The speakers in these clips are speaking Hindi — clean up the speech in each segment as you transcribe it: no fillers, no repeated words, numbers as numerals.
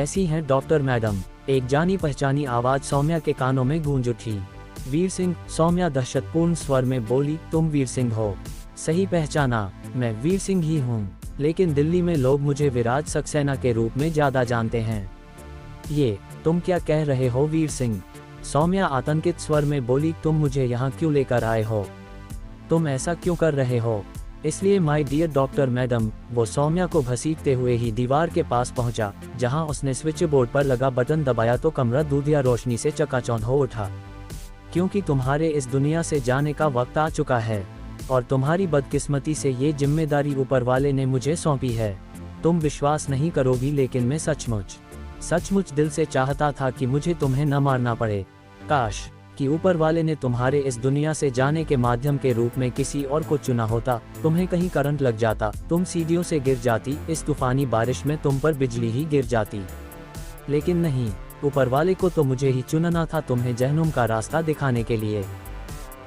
कैसी हैं डॉक्टर मैडम? एक जानी पहचानी आवाज सौम्या के कानों में गूंज उठी। वीर सिंह, सौम्या दहशतपूर्ण स्वर में बोली, तुम वीर सिंह हो? सही पहचाना, मैं वीर सिंह ही हूँ, लेकिन दिल्ली में लोग मुझे विराज सक्सेना के रूप में ज्यादा जानते हैं। ये तुम क्या कह रहे हो वीर सिंह? सौम्या आतंकित स्वर में बोली, तुम मुझे यहाँ क्यों लेकर आए हो? तुम ऐसा क्यों कर रहे हो? इसलिए माय डियर डॉक्टर मैडम। वो सौम्या को घसीटते हुए ही दीवार के पास पहुंचा, जहां उसने स्विच बोर्ड पर लगा बटन दबाया तो कमरा दूधिया रोशनी से चकाचौंध हो उठा। क्योंकि तुम्हारे इस दुनिया से जाने का वक्त आ चुका है, और तुम्हारी बदकिस्मती से ये जिम्मेदारी ऊपर वाले ने मुझे सौंपी है। तुम विश्वास नहीं करोगी, लेकिन मैं सचमुच दिल से चाहता था कि मुझे तुम्हें न मारना पड़े। काश कि ऊपर वाले ने तुम्हारे इस दुनिया से जाने के माध्यम के रूप में किसी और को चुना होता। तुम्हें कहीं करंट लग जाता, तुम सीढ़ियों से गिर जाती, इस तूफानी बारिश में तुम पर बिजली ही गिर जाती। लेकिन नहीं, ऊपर वाले को तो मुझे ही चुनना था, तुम्हें जहन्नुम का रास्ता दिखाने के लिए।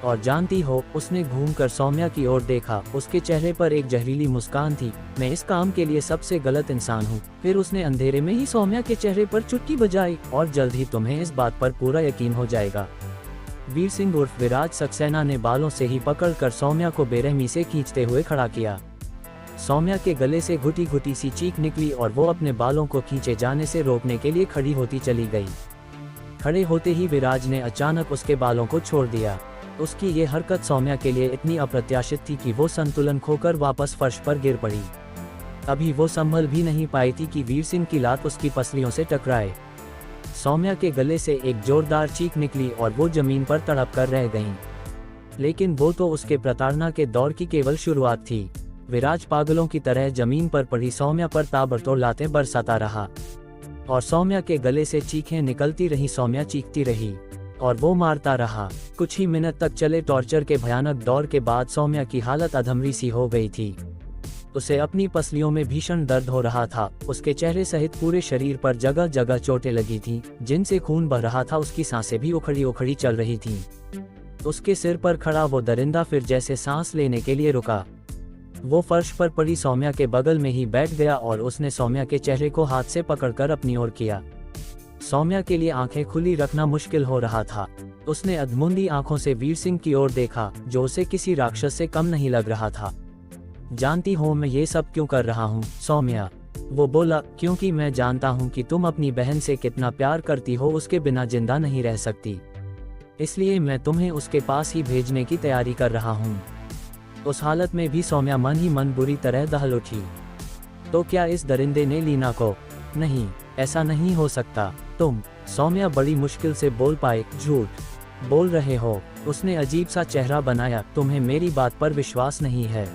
और जानती हो, उसने घूमकर सौम्या की ओर देखा, उसके चेहरे पर एक जहरीली मुस्कान थी। मैं इस काम के लिए सबसे गलत इंसान हूँ। फिर उसने अंधेरे में ही सौम्या के चेहरे पर चुटकी बजाई, और जल्द ही तुम्हें इस बात पर पूरा यकीन हो जाएगा। वीर सिंह उर्फ विराज सक्सेना ने बालों से ही पकड़कर सौम्या को बेरहमी से खींचते हुए खड़ा किया। सौम्या के गले से घुटी घुटी सी चीख निकली और वो अपने बालों को खींचे जाने से रोकने के लिए खड़ी होती चली गई। खड़े होते ही विराज ने अचानक उसके बालों को छोड़ दिया। उसकी ये हरकत सौम्या के लिए इतनी अप्रत्याशित थी कि वो संतुलन खोकर वापस फर्श पर गिर पड़ी। अभी वो संभल भी नहीं पाई थी कि वीर सिंह की लात उसकी पसलियों से टकराए। सौम्या के गले से एक जोरदार चीख निकली और वो जमीन पर तड़प कर रह गईं। लेकिन वो तो उसके प्रताड़ना के दौर की केवल शुरुआत थी। विराज पागलों की तरह जमीन पर पड़ी सौम्या पर ताबड़तोड़ लातें बरसाता रहा, और सौम्या के गले से चीखें निकलती रहीं। सौम्या चीखती रही और वो मारता रहा। कुछ ही मिनट तक चले टॉर्चर के भयानक दौर के बाद सौम्या की हालत अधमरी सी हो गई थी। उसे अपनी पसलियों में भीषण दर्द हो रहा था। उसके चेहरे सहित पूरे शरीर पर जगह जगह चोटें लगी थीं, जिनसे खून बह रहा था। उसकी सांसें भी उखड़ी उखड़ी चल रही थीं। उसके सिर पर खड़ा वो दरिंदा फिर जैसे सांस लेने के लिए रुका। वो फर्श पर पड़ी सौम्या के बगल में ही बैठ गया और उसने सौम्या के चेहरे को हाथ से पकड़कर अपनी ओर किया। सौम्या के लिए आंखें खुली रखना मुश्किल हो रहा था। उसने अधमुंदी आंखों से वीर सिंह की ओर देखा, जो उसे किसी राक्षस से कम नहीं लग रहा था। जानती हो मैं ये सब क्यों कर रहा हूँ सौम्या? वो बोला, क्योंकि मैं जानता हूँ कि तुम अपनी बहन से कितना प्यार करती हो, उसके बिना जिंदा नहीं रह सकती। इसलिए मैं तुम्हें उसके पास ही भेजने की तैयारी कर रहा हूँ। उस हालत में भी सौम्या मन ही मन बुरी तरह दहल उठी। तो क्या इस दरिंदे ने लीना को? नहीं, ऐसा नहीं हो सकता। तुम? सौम्या बड़ी मुश्किल से बोल पाए। झूठ बोल रहे हो। उसने अजीब सा चेहरा बनाया। तुम्हें मेरी बात पर विश्वास नहीं है?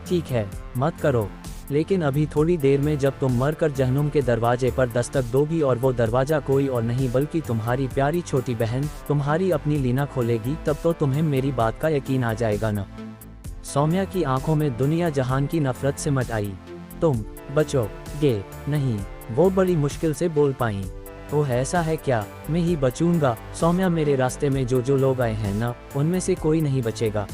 ठीक है, मत करो, लेकिन अभी थोड़ी देर में जब तुम मरकर जहन्नुम के दरवाजे पर दस्तक दोगी और वो दरवाजा कोई और नहीं बल्कि तुम्हारी प्यारी छोटी बहन, तुम्हारी अपनी लीना खोलेगी, तब तो तुम्हें मेरी बात का यकीन आ जाएगा न? सौम्या की आंखों में दुनिया जहान की नफरत सिमट आई। तुम बचोगे नहीं, वो बड़ी मुश्किल से बोल पाई। ओह, ऐसा है क्या? मैं ही बचूंगा? सौम्या, मेरे रास्ते में जो लोग आए हैं ना, उनमें से कोई नहीं बचेगा।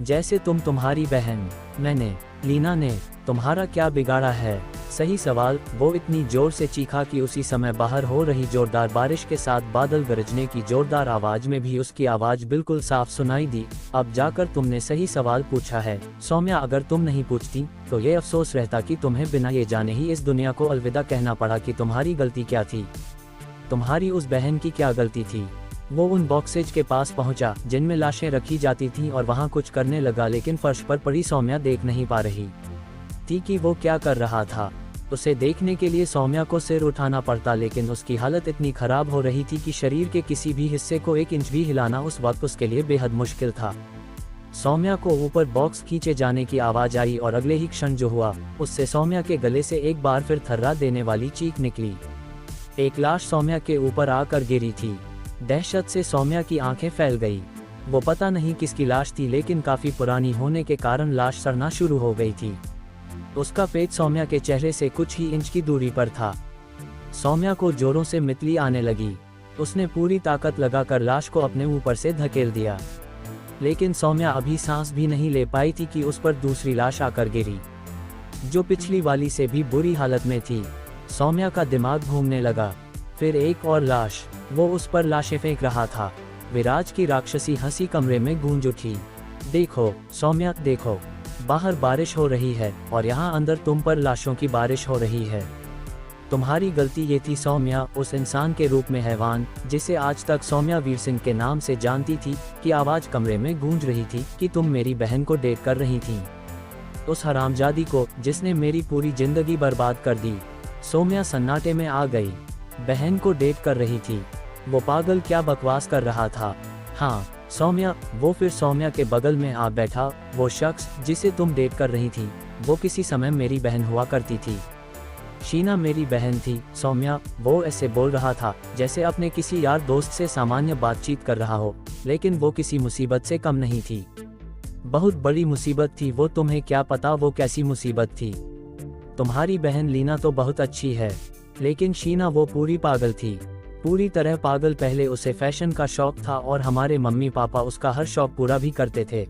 जैसे तुम्हारी बहन। मैंने? लीना ने तुम्हारा क्या बिगाड़ा है? सही सवाल। वो इतनी जोर से चीखा कि उसी समय बाहर हो रही जोरदार बारिश के साथ बादल गरजने की जोरदार आवाज में भी उसकी आवाज बिल्कुल साफ सुनाई दी। अब जाकर तुमने सही सवाल पूछा है सौम्या। अगर तुम नहीं पूछती तो ये अफसोस रहता कि तुम्हें बिना ये जाने ही इस दुनिया को अलविदा कहना पड़ा कि तुम्हारी गलती क्या थी। तुम्हारी उस बहन की क्या गलती थी? वो उन बॉक्सेज के पास पहुंचा जिनमें लाशें रखी जाती थीं और वहां कुछ करने लगा, लेकिन फर्श पर पड़ी सौम्या देख नहीं पा रही थी कि वो क्या कर रहा था। उसे देखने के लिए सौम्या को सिर उठाना पड़ता, लेकिन उसकी हालत इतनी खराब हो रही थी कि शरीर के किसी भी हिस्से को 1 इंच भी हिलाना उस वक्त उसके लिए बेहद मुश्किल था। सौम्या को ऊपर बॉक्स खींचे जाने की आवाज आई और अगले ही क्षण जो हुआ उससे सौम्या के गले से एक बार फिर थर्रा देने वाली चीख निकली। एक लाश सौम्या के ऊपर आकर गिरी थी। दहशत से सौम्या की आंखें फैल गई। वो पता नहीं किसकी लाश थी, लेकिन काफी पुरानी होने के कारण लाश सड़ना शुरू हो गई थी। उसका पेट सौम्या के चेहरे से कुछ ही इंच की दूरी पर था। सौम्या को जोरों से मितली आने लगी। उसने पूरी ताकत लगाकर लाश को अपने ऊपर से धकेल दिया, लेकिन सौम्या अभी सांस भी नहीं ले पाई थी कि उस पर दूसरी लाश आकर गिरी, जो पिछली वाली से भी बुरी हालत में थी। सौम्या का दिमाग घूमने लगा। फिर एक और लाश, वो उस पर लाशें फेंक रहा था। विराज की राक्षसी हंसी कमरे में गूंज उठी। देखो सौम्या, देखो, बाहर बारिश हो रही है और यहाँ अंदर तुम पर लाशों की बारिश हो रही है। तुम्हारी गलती ये थी सौम्या, उस इंसान के रूप में हैवान जिसे आज तक सौम्या वीर सिंह के नाम से जानती थी, कि आवाज कमरे में गूंज रही थी कि तुम मेरी बहन को डेट कर रही थी। उस हरामजादी को जिसने मेरी पूरी जिंदगी बर्बाद कर दी। सौम्या सन्नाटे में आ गई। बहन को डेट कर रही थी? वो पागल क्या बकवास कर रहा था। हाँ सौम्या, वो फिर सौम्या के बगल में आ बैठा। वो शख्स जिसे तुम डेट कर रही थी, वो किसी समय मेरी बहन हुआ करती थी। शीना मेरी बहन थी सौम्या। वो ऐसे बोल रहा था जैसे अपने किसी यार दोस्त से सामान्य बातचीत कर रहा हो, लेकिन वो किसी मुसीबत से कम नहीं थी। बहुत बड़ी मुसीबत थी वो, तुम्हें क्या पता वो कैसी मुसीबत थी। तुम्हारी बहन लीना तो बहुत अच्छी है, लेकिन शीना वो पूरी पागल थी, पूरी तरह पागल। पहले उसे फैशन का शौक था और हमारे मम्मी पापा उसका हर शौक पूरा भी करते थे।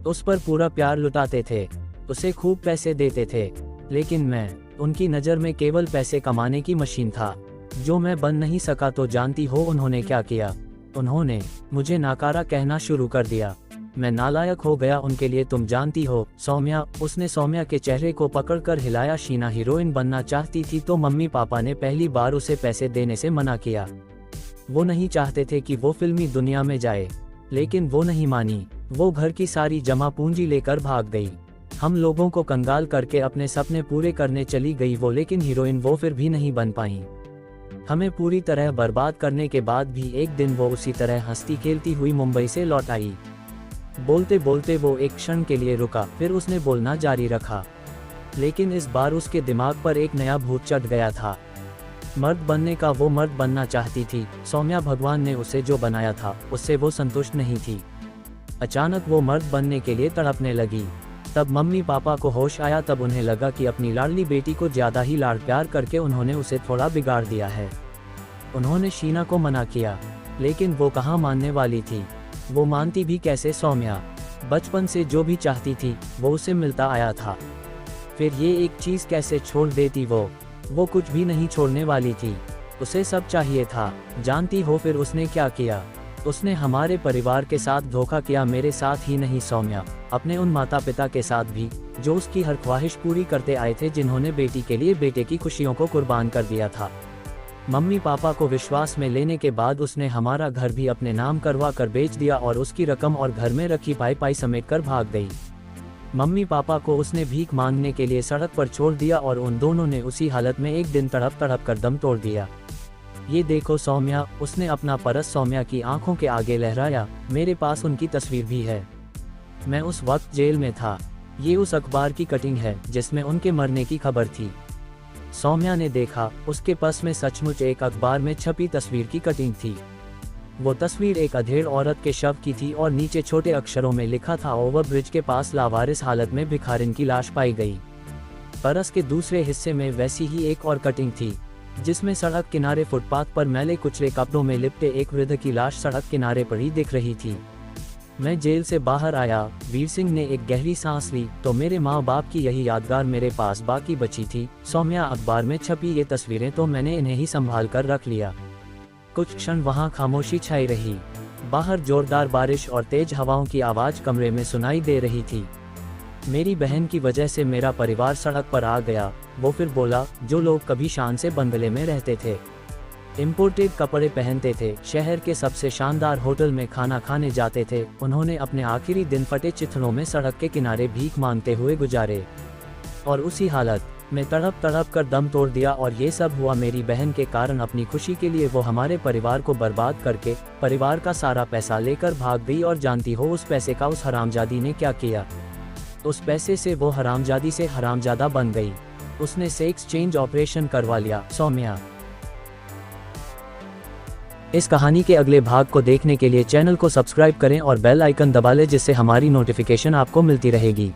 उस पर पूरा प्यार लुटाते थे, उसे खूब पैसे देते थे, लेकिन मैं उनकी नज़र में केवल पैसे कमाने की मशीन था, जो मैं बन नहीं सका। तो जानती हो उन्होंने क्या किया? उन्होंने मुझे नाकारा कहना शुरू कर दिया। मैं नालायक हो गया उनके लिए, तुम जानती हो सौम्या। उसने सौम्या के चेहरे को पकड़कर हिलाया। शीना हीरोइन बनना चाहती थी तो मम्मी पापा ने पहली बार उसे पैसे देने से मना किया। वो नहीं चाहते थे कि वो फिल्मी दुनिया में जाए, लेकिन वो नहीं मानी। वो घर की सारी जमा पूंजी लेकर भाग गई। हम लोगों को कंगाल करके अपने सपने पूरे करने चली गई वो, लेकिन हीरोइन वो फिर भी नहीं बन पाई। हमें पूरी तरह बर्बाद करने के बाद भी एक दिन वो उसी तरह हंसती खेलती हुई मुंबई से लौट आई। बोलते बोलते वो एक क्षण के लिए रुका, फिर उसने बोलना जारी रखा, लेकिन इस बार उसके दिमाग पर एक नया भूत चढ़ गया था। मर्द बनने का वो मर्द बनना चाहती थी सौम्या। भगवान ने उसे जो बनाया था उससे वो संतुष्ट नहीं थी। अचानक वो मर्द बनने के लिए तड़पने लगी। तब मम्मी पापा को होश आया। तब उन्हें लगा कि अपनी लाडली बेटी को ज़्यादा ही लाड प्यार करके उन्होंने उसे थोड़ा बिगाड़ दिया है। उन्होंने शीना को मना किया, लेकिन वो कहाँ मानने वाली थी। वो मानती भी कैसे सौम्या? बचपन से जो भी चाहती थी वो उसे मिलता आया था। फिर ये एक चीज़ कैसे छोड़ देती वो कुछ भी नहीं छोड़ने वाली थी। उसे सब चाहिए था। जानती हो फिर उसने क्या किया? उसने हमारे परिवार के साथ धोखा किया। मेरे साथ ही नहीं सौम्या, अपने उन माता पिता के साथ भी, जो उसकी हर ख्वाहिश पूरी करते आए थे, जिन्होंने बेटी के लिए बेटे की खुशियों को कुर्बान कर दिया था। मम्मी पापा को विश्वास में लेने के बाद उसने हमारा घर भी अपने नाम करवा कर बेच दिया और उसकी रकम और घर में रखी पाई समेट कर भाग गई। मम्मी पापा को उसने भीख मांगने के लिए सड़क पर छोड़ दिया और उन दोनों ने उसी हालत में एक दिन तड़प तड़प कर दम तोड़ दिया। ये देखो सौम्या, उसने अपना परस सौम्या की आंखों के आगे लहराया। मेरे पास उनकी तस्वीर भी है। मैं उस वक्त जेल में था। ये उस अखबार की कटिंग है जिसमें उनके मरने की खबर थी। सौम्या ने देखा, उसके पर्स में सचमुच एक अखबार में छपी तस्वीर की कटिंग थी। वो तस्वीर एक अधेड़ औरत के शव की थी और नीचे छोटे अक्षरों में लिखा था, ओवरब्रिज के पास लावारिस हालत में भिखारिन की लाश पाई गई। परस के दूसरे हिस्से में वैसी ही एक और कटिंग थी, जिसमें सड़क किनारे फुटपाथ पर मैले कुचले कपड़ों में लिपटे एक वृद्ध की लाश सड़क किनारे पड़ी दिख रही थी। मैं जेल से बाहर आया। वीर सिंह ने एक गहरी सांस ली। तो मेरे माँ बाप की यही यादगार मेरे पास बाकी बची थी सौम्या। अखबार में छपी ये तस्वीरें तो मैंने इन्हें ही संभाल कर रख लिया। कुछ क्षण वहाँ खामोशी छाई रही। बाहर जोरदार बारिश और तेज हवाओं की आवाज़ कमरे में सुनाई दे रही थी। मेरी बहन की वजह से मेरा परिवार सड़क पर आ गया, वो फिर बोला। जो लोग कभी शान से बंगले में रहते थे, इम्पोर्टेड कपड़े पहनते थे, शहर के सबसे शानदार होटल में खाना खाने जाते थे, उन्होंने अपने आखिरी दिन फटे चिथड़ों में सड़क के किनारे भीख मांगते हुए गुजारे। और उसी हालत में तड़प तड़प कर दम तोड़ दिया। और ये सब हुआ मेरी बहन के कारण। अपनी खुशी के लिए वो हमारे परिवार को बर्बाद करके परिवार का सारा पैसा लेकर भाग गई। और जानती हो उस पैसे का उस हरामजादी ने क्या किया? उस पैसे से वो हरामजादी से हरामजादा बन गई। उसने सेक्स चेंज ऑपरेशन करवा लिया सौम्या। इस कहानी के अगले भाग को देखने के लिए चैनल को सब्सक्राइब करें और बेल आइकन दबा लें, जिससे हमारी नोटिफिकेशन आपको मिलती रहेगी।